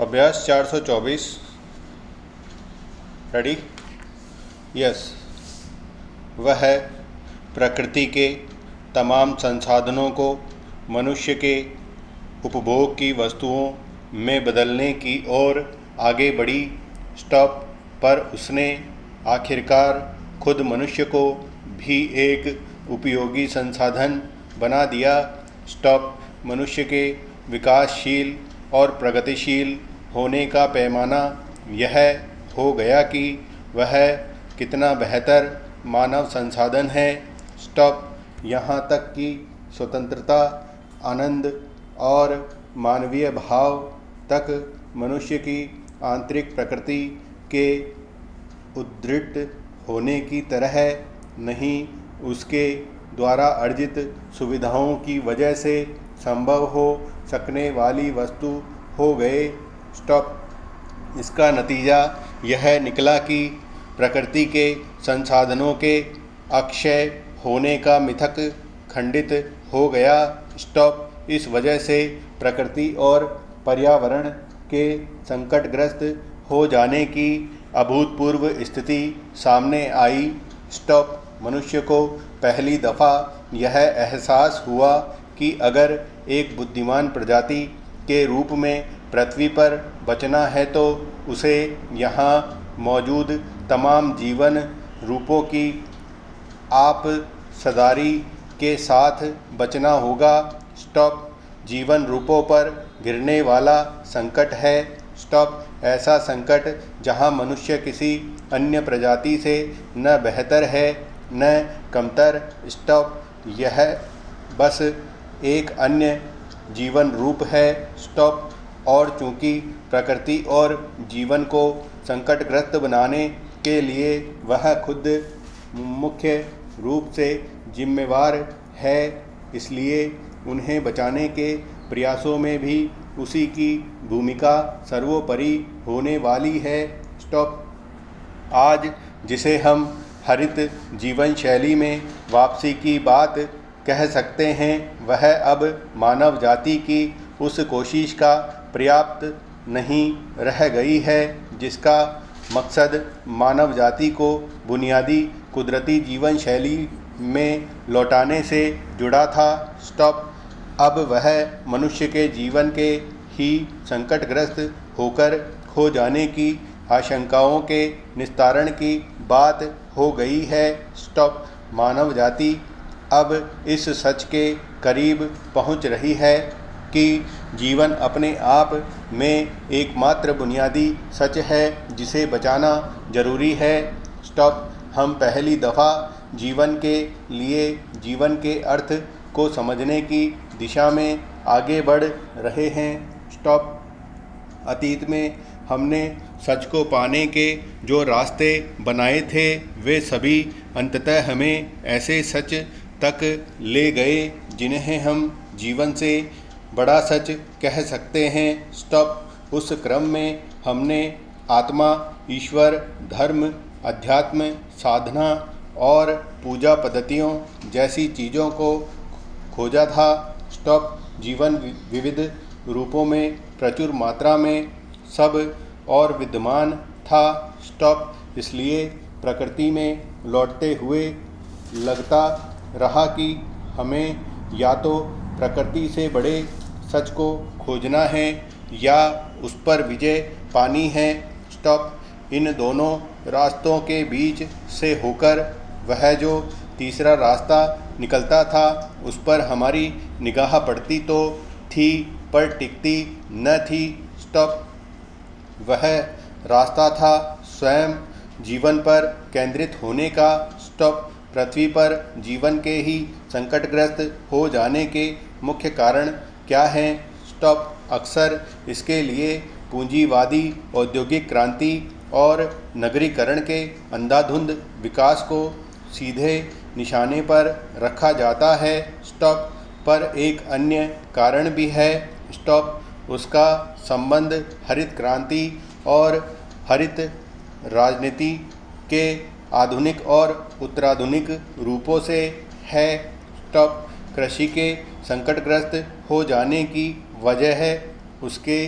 अभ्यास 424। Ready? Yes. वह प्रकृति के तमाम संसाधनों को मनुष्य के उपभोग की वस्तुओं में बदलने की ओर आगे बढ़ी। स्टॉप। पर उसने आखिरकार खुद मनुष्य को भी एक उपयोगी संसाधन बना दिया। स्टॉप। मनुष्य के विकासशील और प्रगतिशील होने का पैमाना यह हो गया कि वह कितना बेहतर मानव संसाधन है। स्टॉप। यहाँ तक कि स्वतंत्रता, आनंद और मानवीय भाव तक मनुष्य की आंतरिक प्रकृति के उद्दृढ़ होने की तरह नहीं, उसके द्वारा अर्जित सुविधाओं की वजह से संभव हो सकने वाली वस्तु हो गए। स्टॉप। इसका नतीजा यह निकला कि प्रकृति के संसाधनों के अक्षय होने का मिथक खंडित हो गया। स्टॉप। इस वजह से प्रकृति और पर्यावरण के संकटग्रस्त हो जाने की अभूतपूर्व स्थिति सामने आई। स्टॉप। मनुष्य को पहली दफ़ा यह एहसास हुआ कि अगर एक बुद्धिमान प्रजाति के रूप में पृथ्वी पर बचना है तो उसे यहाँ मौजूद तमाम जीवन रूपों की आपसदारी के साथ बचना होगा। स्टॉप। जीवन रूपों पर गिरने वाला संकट है। स्टॉप। ऐसा संकट जहाँ मनुष्य किसी अन्य प्रजाति से न बेहतर है न कमतर। स्टॉप। यह बस एक अन्य जीवन रूप है। स्टॉप। और चूँकि प्रकृति और जीवन को संकटग्रस्त बनाने के लिए वह खुद मुख्य रूप से जिम्मेवार है, इसलिए उन्हें बचाने के प्रयासों में भी उसी की भूमिका सर्वोपरि होने वाली है। स्टॉप। आज जिसे हम हरित जीवन शैली में वापसी की बात कह सकते हैं, वह अब मानव जाति की उस कोशिश का पर्याप्त नहीं रह गई है जिसका मकसद मानव जाति को बुनियादी कुदरती जीवन शैली में लौटाने से जुड़ा था। स्टॉप। अब वह मनुष्य के जीवन के ही संकटग्रस्त होकर खो जाने की आशंकाओं के निस्तारण की बात हो गई है। स्टॉप। मानव जाति अब इस सच के करीब पहुंच रही है कि जीवन अपने आप में एकमात्र बुनियादी सच है जिसे बचाना जरूरी है। स्टॉप। हम पहली दफ़ा जीवन के लिए जीवन के अर्थ को समझने की दिशा में आगे बढ़ रहे हैं। स्टॉप। अतीत में हमने सच को पाने के जो रास्ते बनाए थे वे सभी अंततः हमें ऐसे सच तक ले गए जिन्हें हम जीवन से बड़ा सच कह सकते हैं। स्टॉप। उस क्रम में हमने आत्मा, ईश्वर, धर्म, अध्यात्म, साधना और पूजा पद्धतियों जैसी चीज़ों को खोजा था। स्टॉप। जीवन विविध रूपों में प्रचुर मात्रा में सब और विद्यमान था। स्टॉप। इसलिए प्रकृति में लौटते हुए लगता रहा कि हमें या तो प्रकृति से बड़े सच को खोजना है या उस पर विजय पानी है। स्टॉप। इन दोनों रास्तों के बीच से होकर वह जो तीसरा रास्ता निकलता था उस पर हमारी निगाह पड़ती तो थी पर टिकती न थी। स्टॉप। वह रास्ता था स्वयं जीवन पर केंद्रित होने का। स्टॉप। पृथ्वी पर जीवन के ही संकटग्रस्त हो जाने के मुख्य कारण क्या हैं? स्टॉप। अक्सर इसके लिए पूंजीवादी औद्योगिक क्रांति और नगरीकरण के अंधाधुंध विकास को सीधे निशाने पर रखा जाता है। स्टॉप। पर एक अन्य कारण भी है। स्टॉप। उसका संबंध हरित क्रांति और हरित राजनीति के आधुनिक और उत्तराधुनिक रूपों से है। स्टॉप। कृषि के संकटग्रस्त हो जाने की वजह है उसके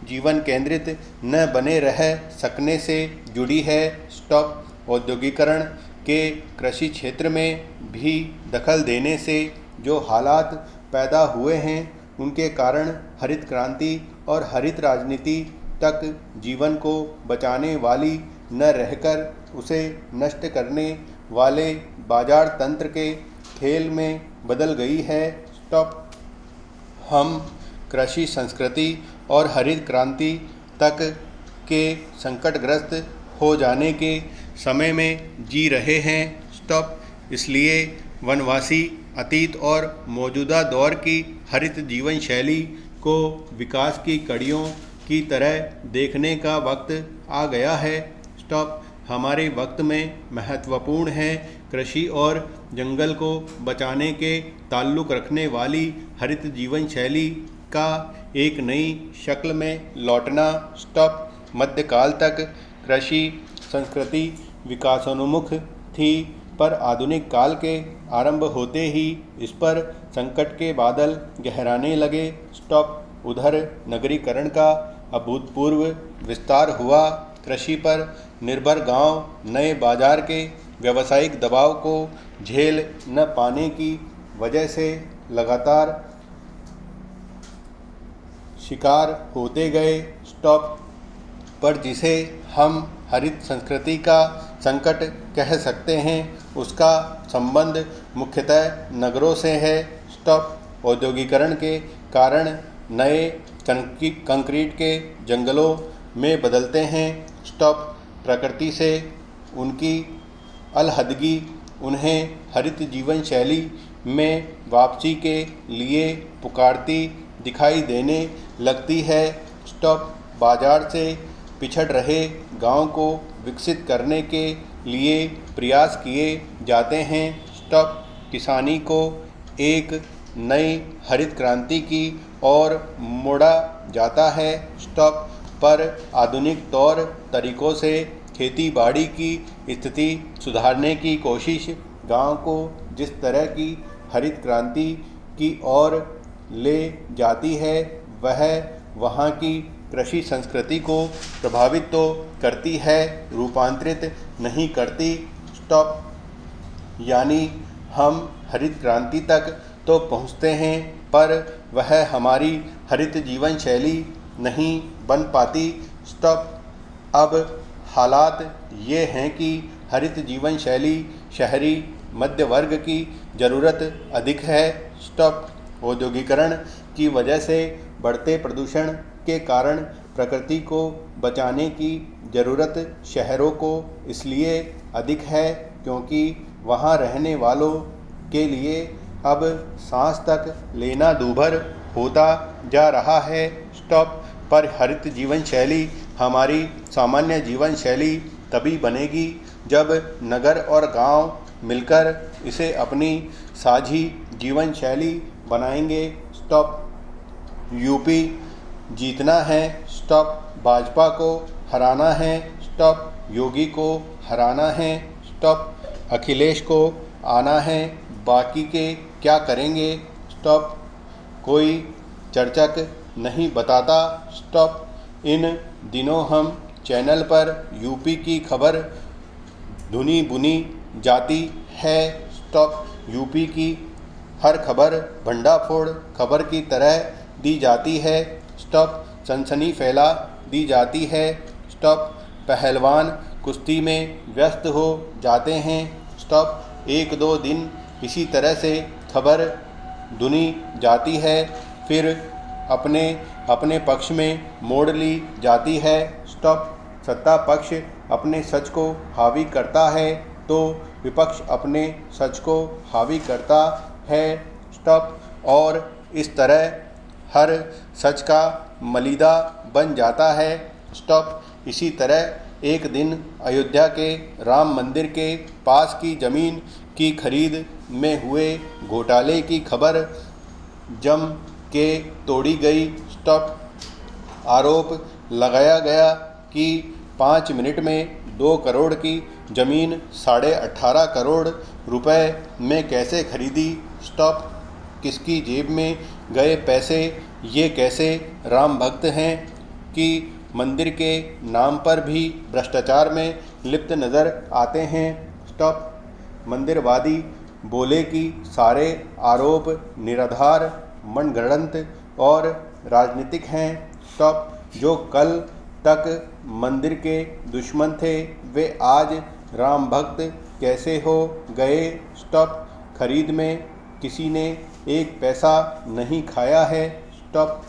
जीवन केंद्रित न बने रह सकने से जुड़ी है। स्टॉप। औद्योगिकरण के कृषि क्षेत्र में भी दखल देने से जो हालात पैदा हुए हैं उनके कारण हरित क्रांति और हरित राजनीति तक जीवन को बचाने वाली न रहकर उसे नष्ट करने वाले बाजार तंत्र के खेल में बदल गई है। स्टॉप। हम कृषि संस्कृति और हरित क्रांति तक के संकटग्रस्त हो जाने के समय में जी रहे हैं। स्टॉप। इसलिए वनवासी अतीत और मौजूदा दौर की हरित जीवन शैली को विकास की कड़ियों की तरह देखने का वक्त आ गया है। स्टॉप। हमारे वक्त में महत्वपूर्ण है कृषि और जंगल को बचाने के ताल्लुक़ रखने वाली हरित जीवन शैली का एक नई शक्ल में लौटना। स्टॉप। मध्यकाल तक कृषि संस्कृति विकासोन्मुख थी, पर आधुनिक काल के आरंभ होते ही इस पर संकट के बादल गहराने लगे। स्टॉप। उधर नगरीकरण का अभूतपूर्व विस्तार हुआ। कृषि पर निर्भर गांव नए बाजार के व्यावसायिक दबाव को झेल न पाने की वजह से लगातार शिकार होते गए। स्टॉप। पर जिसे हम हरित संस्कृति का संकट कह सकते हैं उसका संबंध मुख्यतः नगरों से है। स्टॉप। औद्योगिकरण के कारण नए कंक्रीट के जंगलों में बदलते हैं। स्टॉप। प्रकृति से उनकी अलहदगी उन्हें हरित जीवन शैली में वापसी के लिए पुकारती दिखाई देने लगती है। स्टॉप। बाजार से पिछड़ रहे गांव को विकसित करने के लिए प्रयास किए जाते हैं। स्टॉप। किसानी को एक नई हरित क्रांति की ओर मोड़ा जाता है। स्टॉप। पर आधुनिक तौर तरीकों से खेती बाड़ी की स्थिति सुधारने की कोशिश गांव को जिस तरह की हरित क्रांति की ओर ले जाती है वह वहां की कृषि संस्कृति को प्रभावित तो करती है, रूपांतरित नहीं करती। स्टॉप। यानी हम हरित क्रांति तक तो पहुँचते हैं पर वह हमारी हरित जीवन शैली नहीं बन पाती। स्टॉप। अब हालात ये हैं कि हरित जीवन शैली शहरी मध्य वर्ग की ज़रूरत अधिक है। स्टॉप। औद्योगिकरण की वजह से बढ़ते प्रदूषण के कारण प्रकृति को बचाने की ज़रूरत शहरों को इसलिए अधिक है क्योंकि वहाँ रहने वालों के लिए अब सांस तक लेना दूभर होता जा रहा है। स्टॉप। पर हरित जीवन शैली हमारी सामान्य जीवन शैली तभी बनेगी जब नगर और गांव मिलकर इसे अपनी साझी जीवन शैली बनाएंगे। स्टॉप। यूपी जीतना है। स्टॉप। भाजपा को हराना है। स्टॉप। योगी को हराना है। स्टॉप। अखिलेश को आना है, बाकी के क्या करेंगे। स्टॉप। कोई चर्चक नहीं बताता। स्टॉप। इन दिनों हम चैनल पर यूपी की खबर धुनी बुनी जाती है। स्टॉप। यूपी की हर खबर भंडाफोड़ खबर की तरह दी जाती है। स्टॉप। सनसनी फैला दी जाती है। स्टॉप। पहलवान कुश्ती में व्यस्त हो जाते हैं। स्टॉप। एक दो दिन इसी तरह से खबर धुनी जाती है, फिर अपने अपने पक्ष में मोड़ ली जाती है। स्टॉप। सत्ता पक्ष अपने सच को हावी करता है तो विपक्ष अपने सच को हावी करता है। स्टॉप। और इस तरह हर सच का मलीदा बन जाता है। स्टॉप। इसी तरह एक दिन अयोध्या के राम मंदिर के पास की ज़मीन की खरीद में हुए घोटाले की खबर जम के तोड़ी गई। स्टॉप। आरोप लगाया गया कि 5 मिनट में 2 करोड़ की ज़मीन 18.5 करोड़ रुपए में कैसे खरीदी। स्टॉप। किसकी जेब में गए पैसे, ये कैसे राम भक्त हैं। कि मंदिर के नाम पर भी भ्रष्टाचार में लिप्त नज़र आते हैं। स्टॉप। मंदिरवादी बोले कि सारे आरोप निराधार, मनगढ़ंत और राजनीतिक हैं। स्टॉप। जो कल तक मंदिर के दुश्मन थे वे आज राम भक्त कैसे हो गए। स्टॉप। खरीद में किसी ने एक पैसा नहीं खाया है। स्टॉप।